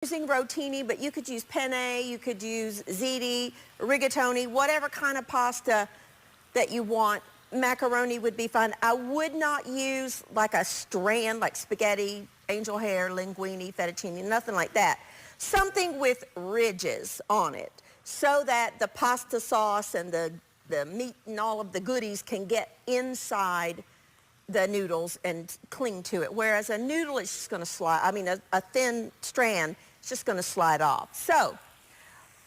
Using rotini, but you could use penne, you could use ziti, rigatoni, whatever kind of pasta that you want. Macaroni would be fine. I would not use like a strand, like spaghetti, angel hair, linguine, fettuccine, nothing like that. Something with ridges on it so that the pasta sauce and the meat and all of the goodies can get inside the noodles and cling to it. Whereas a noodle is just going to slide, I mean a thin strand, it's just going to slide off. So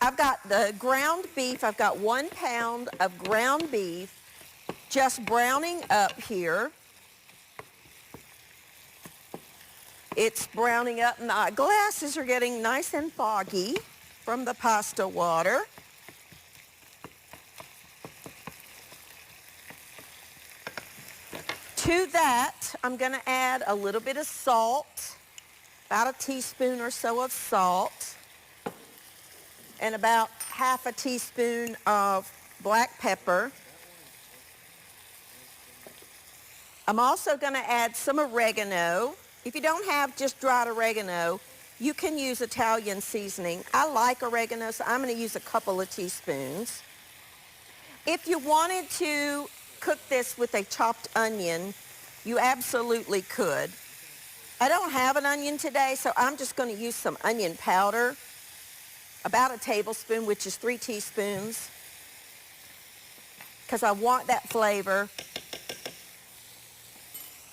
I've got the ground beef. I've got 1 pound of ground beef just browning up here. It's browning up. My glasses are getting nice and foggy from the pasta water. To that, I'm going to add a little bit of salt, about a teaspoon or so of salt, and about half a teaspoon of black pepper. I'm also going to add some oregano. If you don't have just dried oregano, you can use Italian seasoning. I like oregano, so I'm going to use a couple of teaspoons. If you wanted to cook this with a chopped onion, you absolutely could. I don't have an onion today, so I'm just going to use some onion powder, about a tablespoon, which is 3 teaspoons, because I want that flavor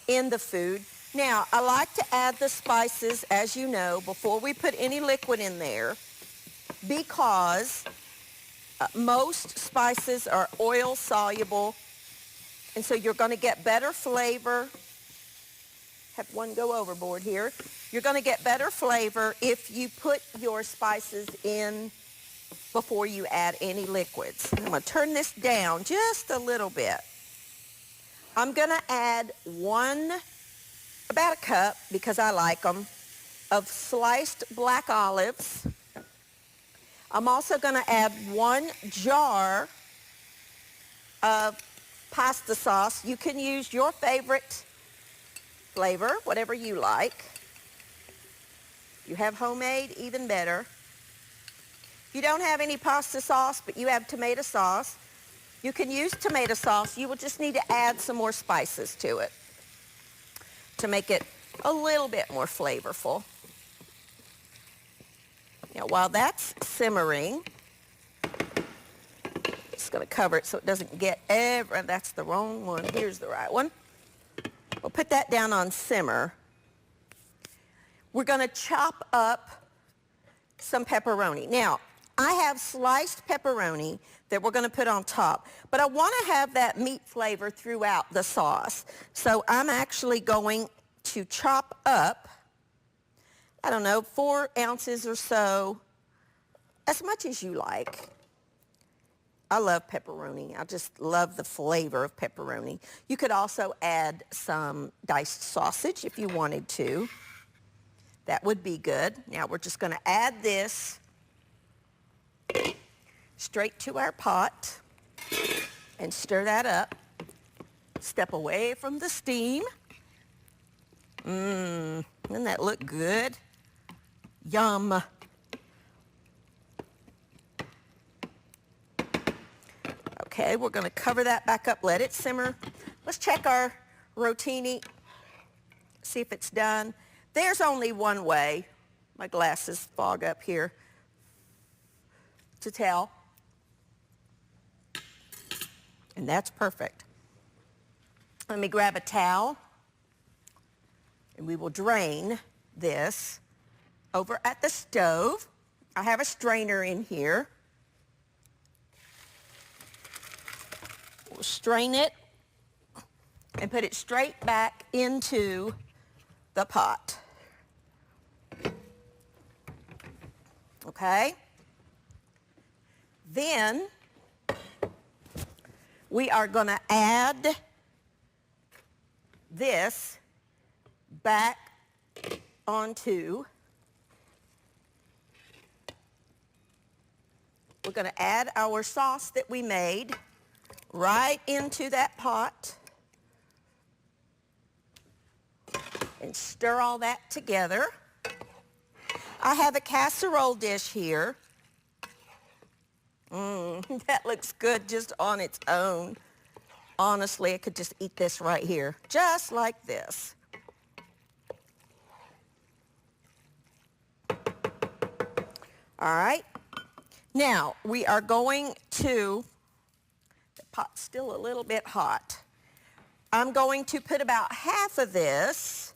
in the food. Now, I like to add the spices, as you know, before we put any liquid in there, because most spices are oil soluble, and so you're going to get better flavor. Have one go overboard here. You're going to get better flavor if you put your spices in before you add any liquids. I'm going to turn this down just a little bit. I'm going to add about a cup, because I like them, of sliced black olives. I'm also going to add 1 jar of pasta sauce. You can use your favorite flavor, whatever you like. If you have homemade, even better. If you don't have any pasta sauce, but you have tomato sauce, you can use tomato sauce. You will just need to add some more spices to it to make it a little bit more flavorful. Now, while that's simmering, just going to cover it so it doesn't get that's the wrong one. Here's the right one. We'll put that down on simmer. We're going to chop up some pepperoni. Now, I have sliced pepperoni that we're going to put on top, but I want to have that meat flavor throughout the sauce. So I'm actually going to chop up, I don't know, 4 ounces or so, as much as you like. I love pepperoni. I just love the flavor of pepperoni. You could also add some diced sausage if you wanted to. That would be good. Now we're just going to add this straight to our pot and stir that up. Step away from the steam. Doesn't that look good? Yum. Okay, we're going to cover that back up, let it simmer. Let's check our rotini, see if it's done. There's only one way, my glasses fog up here, to tell. And that's perfect. Let me grab a towel, and we will drain this over at the stove. I have a strainer in here. We'll strain it and put it straight back into the pot. Okay? Then we are going to add this back onto. We're going to add our sauce that we made right into that pot and stir all that together. I have a casserole dish here. That looks good just on its own. Honestly, I could just eat this right here, just like this. All right. Now, we are going to, the pot's still a little bit hot. I'm going to put about half of this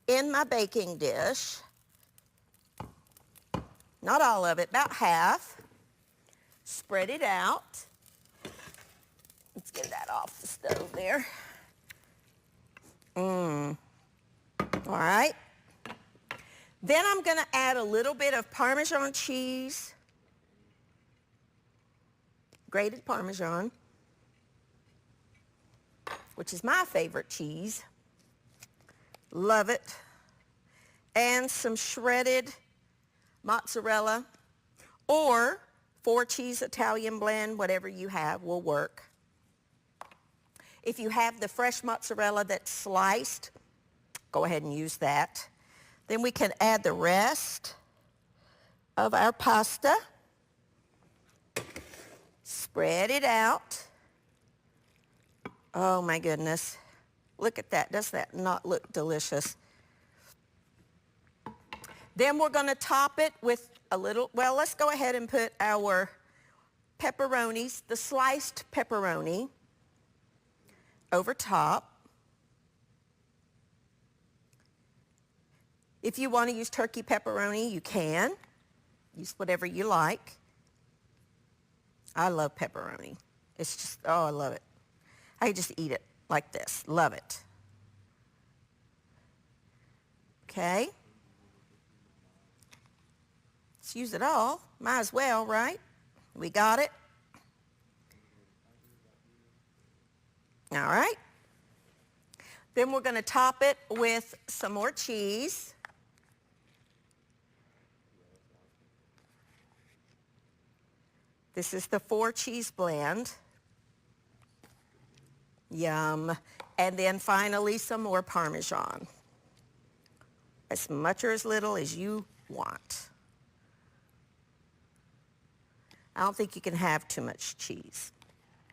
in my baking dish. Not all of it, about half. Spread it out. Let's get that off the stove there. All right. Then I'm going to add a little bit of Parmesan cheese, grated Parmesan, which is my favorite cheese. Love it. And some shredded mozzarella or 4-cheese Italian blend, whatever you have will work. If you have the fresh mozzarella that's sliced, go ahead and use that. Then we can add the rest of our pasta. Spread it out. Oh my goodness. Look at that. Does that not look delicious? Then we're going to top it with a little, well, let's go ahead and put our pepperonis, the sliced pepperoni, over top. If you want to use turkey pepperoni, you can. Use whatever you like. I love pepperoni. It's just, oh, I love it. I just eat it like this. Love it. Okay. Let's use it all. Might as well, right? We got it. All right. Then we're going to top it with some more cheese. This is the 4-cheese blend. Yum. And then finally some more Parmesan. As much or as little as you want. I don't think you can have too much cheese.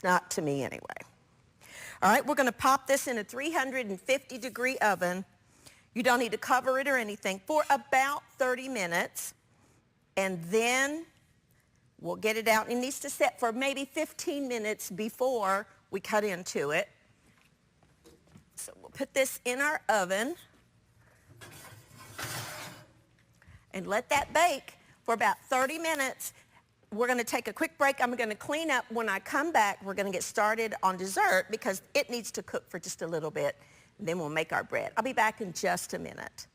Not to me anyway. All right, we're going to pop this in a 350-degree oven. You don't need to cover it or anything for about 30 minutes. And then we'll get it out. It needs to set for maybe 15 minutes before we cut into it. So we'll put this in our oven and let that bake for about 30 minutes. We're going to take a quick break. I'm going to clean up. When I come back, we're going to get started on dessert because it needs to cook for just a little bit. And then we'll make our bread. I'll be back in just a minute.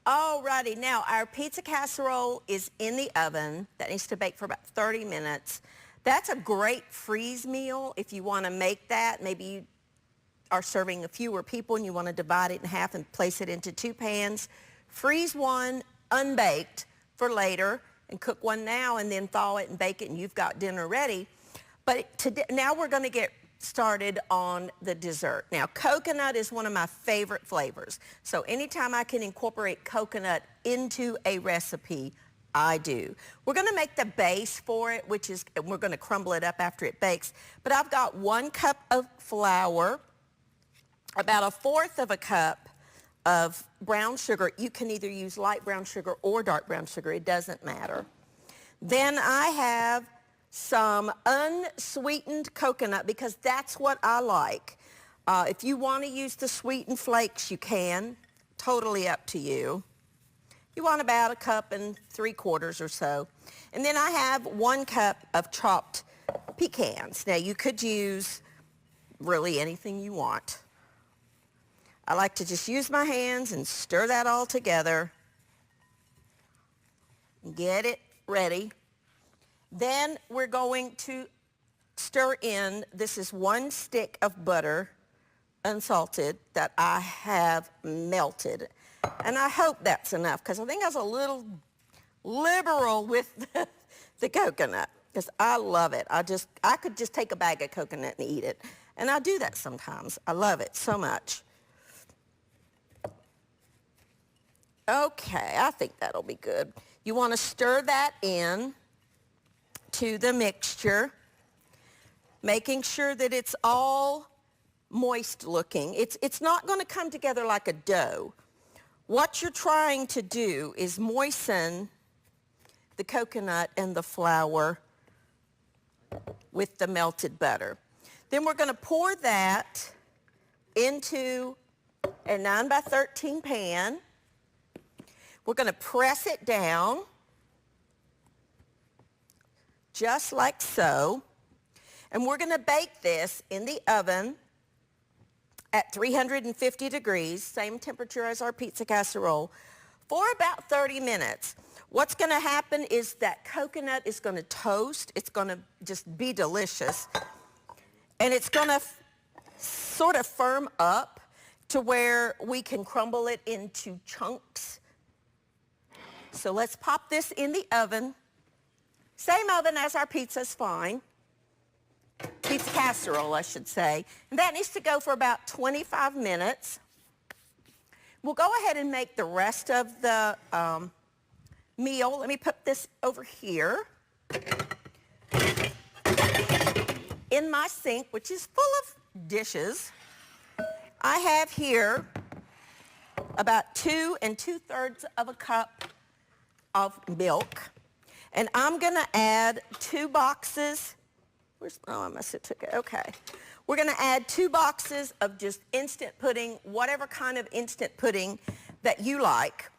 Alrighty, now our pizza casserole is in the oven. That needs to bake for about 30 minutes. That's a great freeze meal if you want to make that. Maybe you are serving a fewer people and you want to divide it in half and place it into 2 pans. Freeze one unbaked for later and cook one now and then thaw it and bake it and you've got dinner ready. But today, now we're going to get started on the dessert. Now, coconut is one of my favorite flavors. So anytime I can incorporate coconut into a recipe, I do. We're going to make the base for it, which is, we're going to crumble it up after it bakes. But I've got 1 cup of flour, about 1/4 of a cup of brown sugar. You can either use light brown sugar or dark brown sugar. It doesn't matter. Then I have some unsweetened coconut because that's what I like. If you want to use the sweetened flakes, you can. Totally up to you. You want about 1.75 cups or so. And then I have 1 cup of chopped pecans. Now you could use really anything you want. I like to just use my hands and stir that all together. Get it ready. Then we're going to stir in, this is 1 stick of butter, unsalted, that I have melted. And I hope that's enough, because I think I was a little liberal with the coconut, because I love it. I could just take a bag of coconut and eat it. And I do that sometimes. I love it so much. Okay, I think that'll be good. You want to stir that in to the mixture, making sure that it's all moist looking. It's not going to come together like a dough. What you're trying to do is moisten the coconut and the flour with the melted butter. Then we're going to pour that into a 9x13 pan. We're going to press it down just like so. And we're going to bake this in the oven at 350 degrees, same temperature as our pizza casserole, for about 30 minutes. What's going to happen is that coconut is going to toast. It's going to just be delicious. And it's going to sort of firm up to where we can crumble it into chunks. So let's pop this in the oven. Same oven as our pizza's fine. Pizza casserole, I should say. And that needs to go for about 25 minutes. We'll go ahead and make the rest of the meal. Let me put this over here in my sink, which is full of dishes. I have here about 2 2/3 of a cup of milk. And I'm going to add 2 boxes. Oh, I must have took it. Okay. We're going to add 2 boxes of just instant pudding, whatever kind of instant pudding that you like.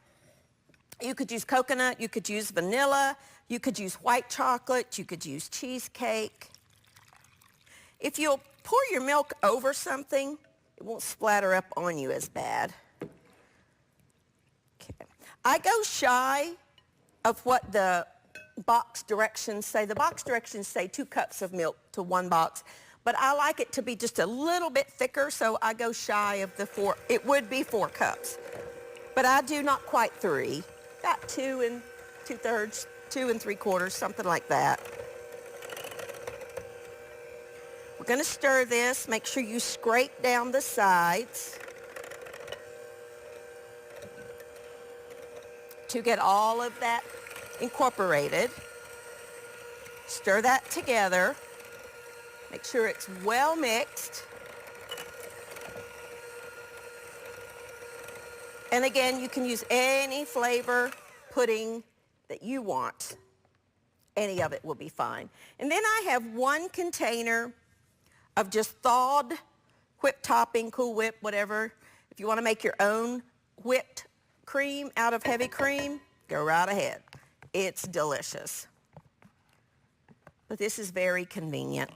You could use coconut, you could use vanilla, you could use white chocolate, you could use cheesecake. If you'll pour your milk over something, it won't splatter up on you as bad. Okay. I go shy of what the box directions say. The box directions say 2 cups of milk to 1 box, but I like it to be just a little bit thicker, so I go shy of the 4. It would be 4 cups, but I do not quite 3. About 2 2/3, 2 3/4, something like that. We're going to stir this. Make sure you scrape down the sides to get all of that incorporated. Stir that together. Make sure it's well mixed. And again, you can use any flavor pudding that you want. Any of it will be fine. And then I have 1 container of just thawed whipped topping, Cool Whip, whatever. If you want to make your own whipped cream out of heavy cream, go right ahead. It's delicious. But this is very convenient.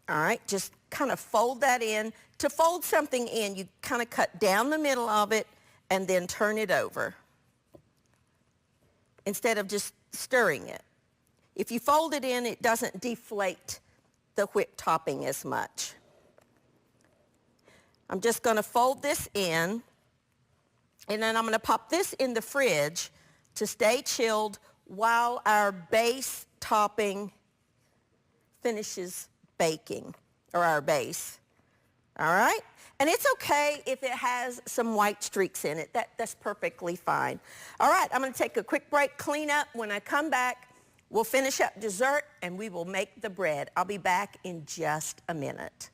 All right, just kind of fold that in. To fold something in, you kind of cut down the middle of it and then turn it over instead of just stirring it. If you fold it in, it doesn't deflate the whipped topping as much. I'm just going to fold this in, and then I'm going to pop this in the fridge to stay chilled while our base topping finishes baking, or our base. All right? And it's okay if it has some white streaks in it. That's perfectly fine. All right, I'm going to take a quick break, clean up. When I come back, we'll finish up dessert, and we will make the bread. I'll be back in just a minute.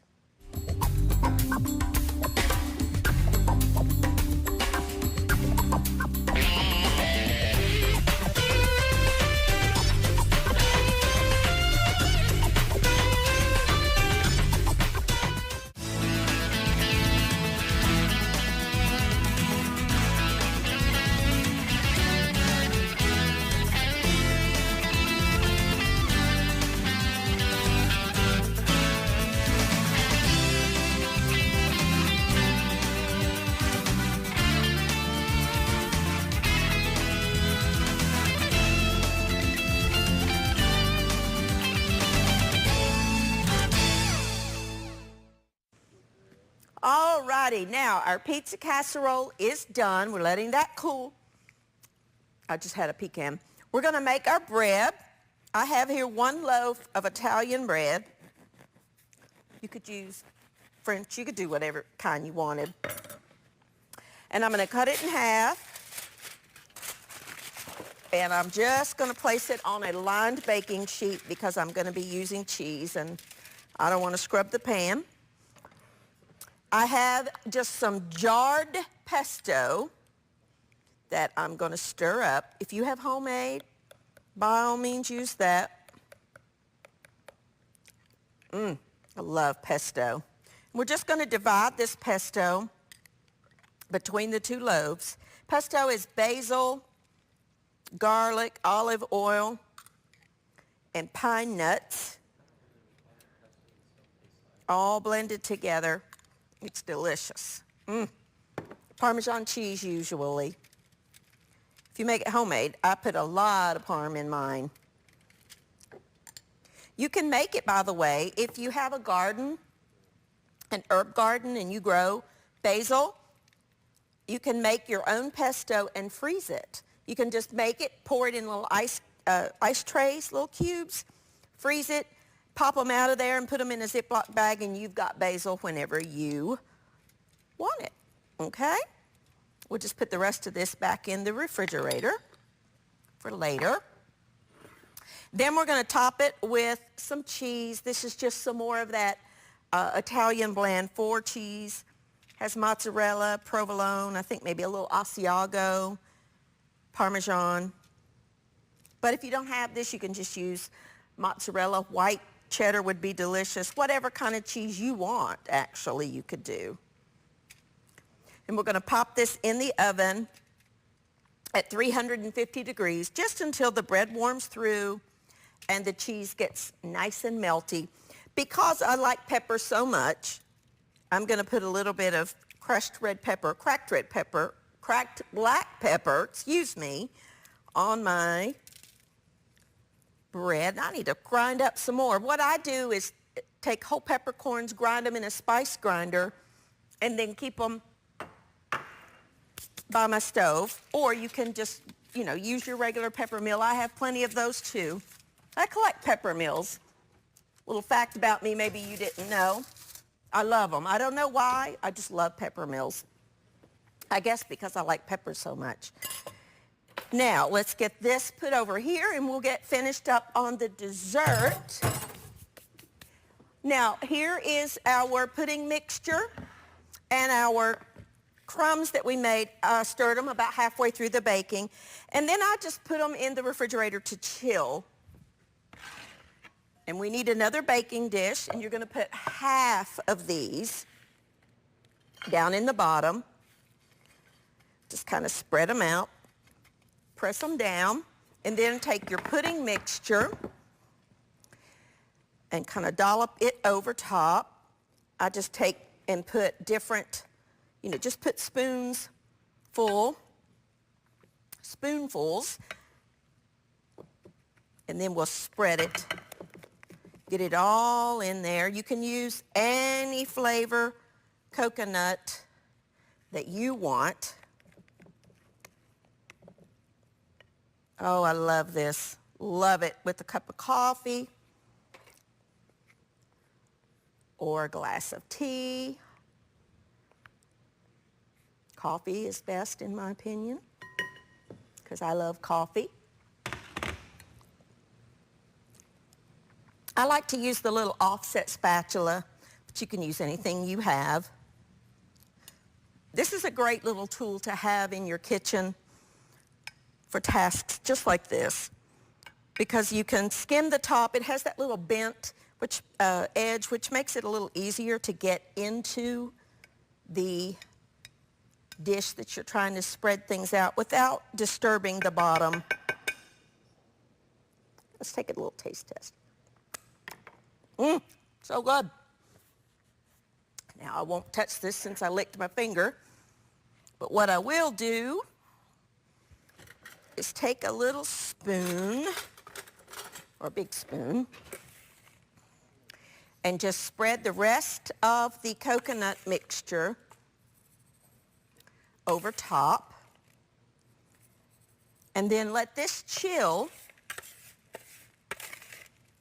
righty, now our pizza casserole is done. We're letting that cool. I just had a pecan. We're gonna make our bread. I have here 1 loaf of Italian bread. You could use French, you could do whatever kind you wanted. And I'm gonna cut it in half. And I'm just gonna place it on a lined baking sheet because I'm gonna be using cheese and I don't wanna scrub the pan. I have just some jarred pesto that I'm gonna stir up. If you have homemade, by all means use that. I love pesto. We're just gonna divide this pesto between the 2 loaves. Pesto is basil, garlic, olive oil, and pine nuts, all blended together. It's delicious. Parmesan cheese usually. If you make it homemade, I put a lot of parm in mine. You can make it, by the way, if you have a garden, an herb garden, and you grow basil, you can make your own pesto and freeze it. You can just make it, pour it in little ice trays, little cubes, freeze it, pop them out of there and put them in a Ziploc bag, and you've got basil whenever you want it, okay? We'll just put the rest of this back in the refrigerator for later. Then we're going to top it with some cheese. This is just some more of that Italian blend, 4 cheese. Has mozzarella, provolone, I think maybe a little Asiago, Parmesan. But if you don't have this, you can just use mozzarella. White cheddar would be delicious. Whatever kind of cheese you want, actually, you could do. And we're going to pop this in the oven at 350 degrees just until the bread warms through and the cheese gets nice and melty. Because I like pepper so much, I'm going to put a little bit of cracked black pepper, excuse me, on my bread. I need to grind up some more. What I do is take whole peppercorns, grind them in a spice grinder, and then keep them by my stove. Or you can just, use your regular pepper mill. I have plenty of those too. I collect pepper mills. Little fact about me maybe you didn't know. I love them. I don't know why. I just love pepper mills. I guess because I like pepper so much. Now, let's get this put over here and we'll get finished up on the dessert. Now, here is our pudding mixture and our crumbs that we made. I stirred them about halfway through the baking. And then I just put them in the refrigerator to chill. And we need another baking dish, and you're going to put half of these down in the bottom. Just kind of spread them out, press them down, and then take your pudding mixture and kind of dollop it over top. I just take and put different, just put spoonfuls, and then we'll spread it. Get it all in there. You can use any flavor coconut that you want. Oh, I love this. Love it with a cup of coffee or a glass of tea. Coffee is best in my opinion because I love coffee. I like to use the little offset spatula, but you can use anything you have. This is a great little tool to have in your kitchen for tasks just like this, because you can skim the top. It has that little bent edge, which makes it a little easier to get into the dish that you're trying to spread things out without disturbing the bottom. Let's take a little taste test. So good. Now, I won't touch this since I licked my finger, but what I will do is take a little spoon, or a big spoon, and just spread the rest of the coconut mixture over top. And then let this chill,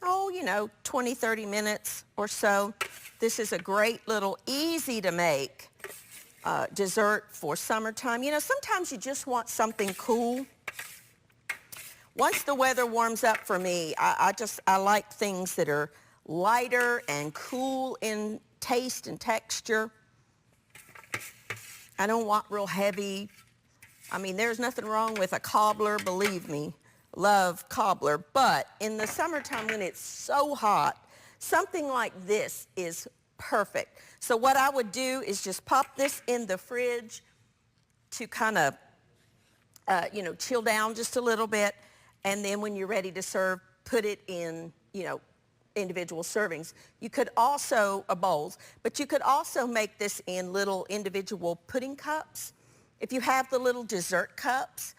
oh, you know, 20, 30 minutes or so. This is a great little easy to make dessert for summertime. You know, sometimes you just want something cool. Once the weather warms up for me, I like things that are lighter and cool in taste and texture. I don't want real heavy. I mean, there's nothing wrong with a cobbler, believe me. Love cobbler. But in the summertime when it's so hot, something like this is perfect. So what I would do is just pop this in the fridge to kind of, you know, chill down just a little bit. And then when you're ready to serve, put it in, you know, individual servings. You could also, bowls, but you could also make this in little individual pudding cups. If you have the little dessert cups,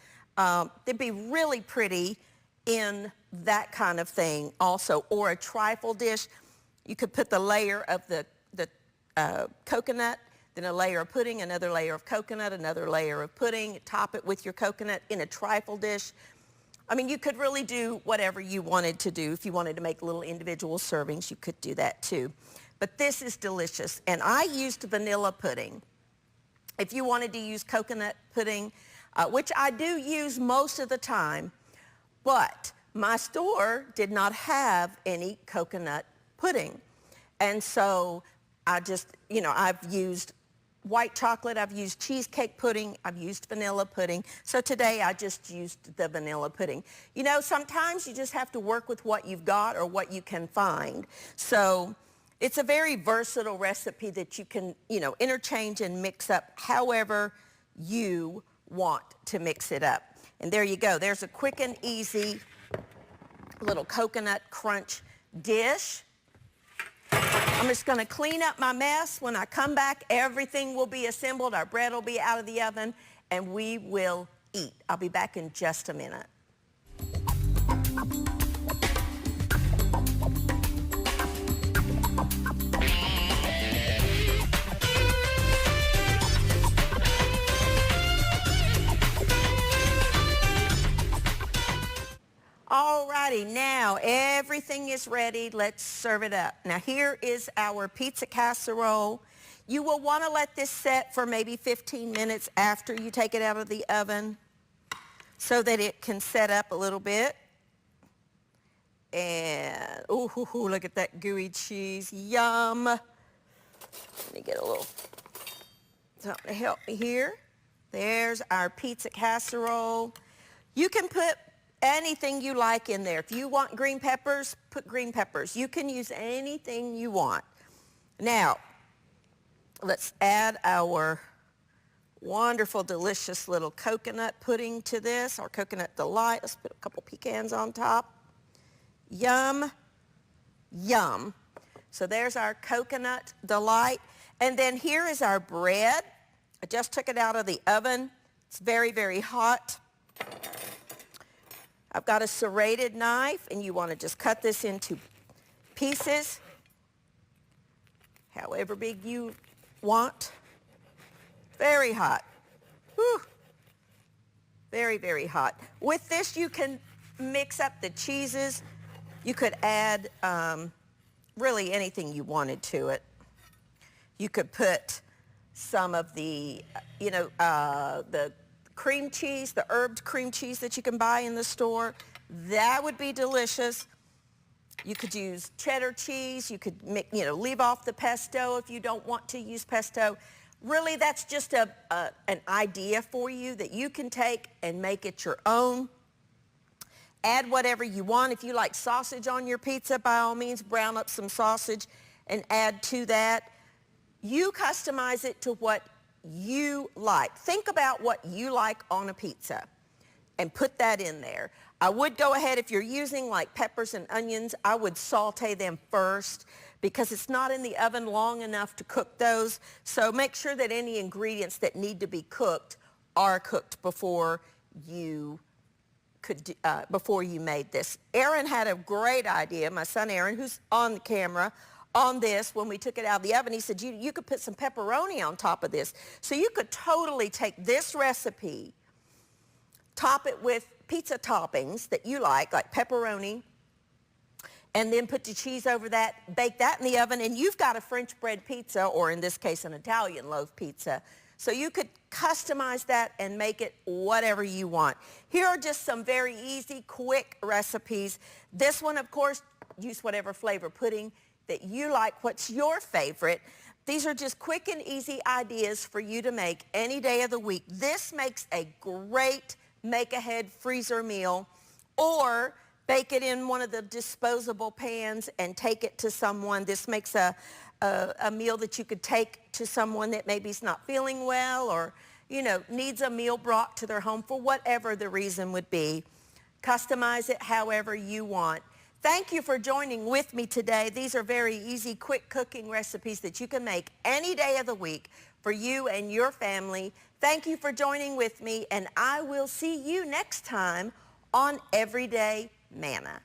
they'd be really pretty in that kind of thing also. Or a trifle dish. You could put the layer of the coconut, then a layer of pudding, another layer of coconut, another layer of pudding, top it with your coconut in a trifle dish. I mean, you could really do whatever you wanted to do. If you wanted to make little individual servings, you could do that too. But this is delicious. And I used vanilla pudding. If you wanted to use coconut pudding, which I do use most of the time, but my store did not have any coconut pudding. And so I just, you know, I've used white chocolate, I've used cheesecake pudding, I've used vanilla pudding. So today I just used the vanilla pudding. You know, sometimes you just have to work with what you've got or what you can find. So it's a very versatile recipe that you can, you know, interchange and mix up however you want to mix it up. And there you go. There's a quick and easy little coconut crunch dish. I'm just going to clean up my mess. When I come back, everything will be assembled. Our bread will be out of the oven, and we will eat. I'll be back in just a minute. Alrighty, now everything is ready. Let's serve it up. Now here is our pizza casserole. You will want to let this set for maybe 15 minutes after you take it out of the oven so that it can set up a little bit. And, ooh, look at that gooey cheese. Yum. Let me get a little something to help me here. There's our pizza casserole. You can put anything you like in there. If you want green peppers, put green peppers. You can use anything you want. Now, let's add our wonderful, delicious little coconut pudding to this, our coconut delight. Let's put a couple pecans on top. Yum, yum. So there's our coconut delight. And then here is our bread. I just took it out of the oven. It's very, very hot. I've got a serrated knife, and you want to just cut this into pieces, however big you want. Very hot. Whew. Very, very hot. With this, you can mix up the cheeses. You could add really anything you wanted to it. You could put some of the, you know, the cream cheese, the herbed cream cheese that you can buy in the store. That would be delicious. You could use cheddar cheese. You could, you know, leave off the pesto if you don't want to use pesto. Really, that's just an idea for you that you can take and make it your own. Add whatever you want. If you like sausage on your pizza, by all means, brown up some sausage and add to that. You customize it to what you like. Think about what you like on a pizza and put that in there. I would go ahead, if you're using like peppers and onions, I would saute them first because it's not in the oven long enough to cook those. So make sure that any ingredients that need to be cooked are cooked before you made this. Aaron had a great idea, my son Aaron, who's on the camera, on this when we took it out of the oven. He said, you could put some pepperoni on top of this. So you could totally take this recipe, top it with pizza toppings that you like pepperoni, and then put the cheese over that, bake that in the oven, and you've got a French bread pizza, or in this case, an Italian loaf pizza. So you could customize that and make it whatever you want. Here are just some very easy, quick recipes. This one, of course, use whatever flavor pudding that you like. What's your favorite? These are just quick and easy ideas for you to make any day of the week. This makes a great make-ahead freezer meal, or bake it in one of the disposable pans and take it to someone. This makes a meal that you could take to someone that maybe is not feeling well, or, you know, needs a meal brought to their home for whatever the reason would be. Customize it however you want. Thank you for joining with me today. These are very easy, quick cooking recipes that you can make any day of the week for you and your family. Thank you for joining with me, and I will see you next time on Everyday Manna.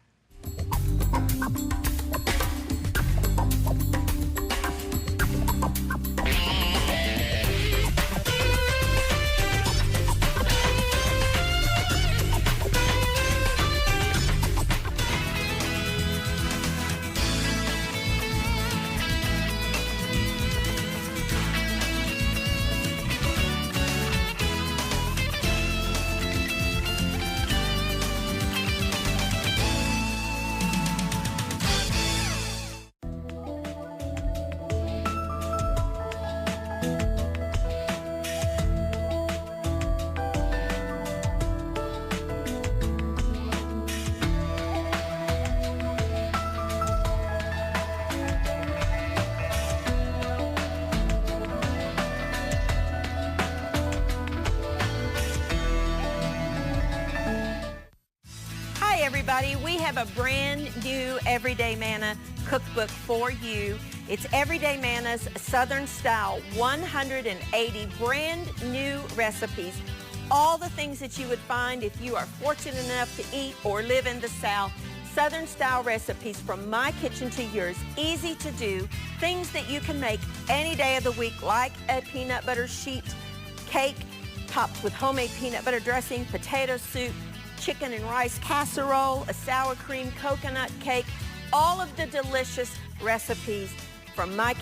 Everybody, we have a brand new Everyday Manna cookbook for you. It's Everyday Manna's Southern Style 180 brand new recipes. All the things that you would find if you are fortunate enough to eat or live in the South. Southern style recipes from my kitchen to yours, easy to do, things that you can make any day of the week, like a peanut butter sheet cake topped with homemade peanut butter dressing, potato soup, chicken and rice casserole, a sour cream coconut cake, all of the delicious recipes from my kitchen.